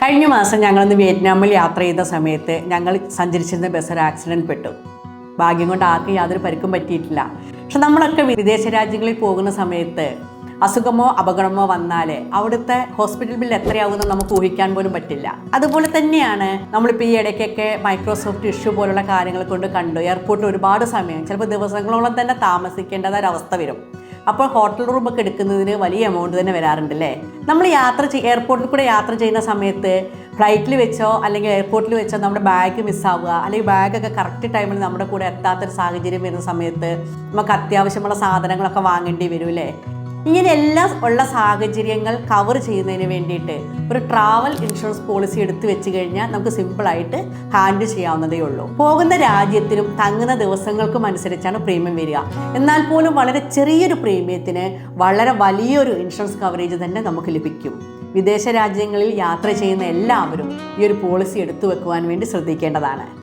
കഴിഞ്ഞ മാസം ഞങ്ങളൊന്ന് വിയറ്റ്നാമിൽ യാത്ര ചെയ്ത സമയത്ത് ഞങ്ങൾ സഞ്ചരിച്ചിരുന്ന ബസ് ഒരു ആക്സിഡൻറ്റ് പെട്ടു. ഭാഗ്യം കൊണ്ട് ആർക്കും യാതൊരു പരിക്കും പറ്റിയിട്ടില്ല. പക്ഷെ നമ്മളൊക്കെ വിദേശ രാജ്യങ്ങളിൽ പോകുന്ന സമയത്ത് അസുഖമോ അപകടമോ വന്നാൽ അവിടുത്തെ ഹോസ്പിറ്റൽ ബില്ല് എത്രയാകുമെന്ന് നമുക്ക് ഊഹിക്കാൻ പോലും പറ്റില്ല. അതുപോലെ തന്നെയാണ് നമ്മളിപ്പോൾ ഈ ഇടയ്ക്കൊക്കെ മൈക്രോസോഫ്റ്റ് ഇഷ്യൂ പോലുള്ള കാര്യങ്ങൾ കൊണ്ട് കണ്ടു. എയർപോർട്ടിൽ ഒരുപാട് സമയം, ചിലപ്പോൾ ദിവസങ്ങളോളം തന്നെ താമസിക്കേണ്ടതായ ഒരവസ്ഥ വരും. അപ്പോൾ ഹോട്ടൽ റൂമൊക്കെ എടുക്കുന്നതിന് വലിയ എമൗണ്ട് തന്നെ വരാറുണ്ട് അല്ലേ. നമ്മൾ എയർപോർട്ടിൽ കൂടെ യാത്ര ചെയ്യുന്ന സമയത്ത് ഫ്ലൈറ്റിൽ വെച്ചോ അല്ലെങ്കിൽ എയർപോർട്ടിൽ വെച്ചോ നമ്മുടെ ബാഗ് മിസ്സാവുക, അല്ലെങ്കിൽ ബാഗൊക്കെ കറക്റ്റ് ടൈമിൽ നമ്മുടെ കൂടെ എത്താത്തൊരു സാഹചര്യം വരുന്ന സമയത്ത് നമുക്ക് അത്യാവശ്യമുള്ള സാധനങ്ങളൊക്കെ വാങ്ങേണ്ടി വരും അല്ലേ. ഇങ്ങനെയെല്ലാം ഉള്ള സാഹചര്യങ്ങൾ കവർ ചെയ്യുന്നതിന് വേണ്ടിയിട്ട് ഒരു ട്രാവൽ ഇൻഷുറൻസ് പോളിസി എടുത്തു വെച്ച് കഴിഞ്ഞാൽ നമുക്ക് സിമ്പിളായിട്ട് ഹാൻഡിൽ ചെയ്യാവുന്നതേ ഉള്ളൂ. പോകുന്ന രാജ്യത്തിനും തങ്ങുന്ന ദിവസങ്ങൾക്കും അനുസരിച്ചാണ് പ്രീമിയം വരിക. എന്നാൽ പോലും വളരെ ചെറിയൊരു പ്രീമിയത്തിന് വളരെ വലിയൊരു ഇൻഷുറൻസ് കവറേജ് തന്നെ നമുക്ക് ലഭിക്കും. വിദേശ രാജ്യങ്ങളിൽ യാത്ര ചെയ്യുന്ന എല്ലാവരും ഈ ഒരു പോളിസി എടുത്തു വെക്കുവാൻ വേണ്ടി ശ്രദ്ധിക്കേണ്ടതാണ്.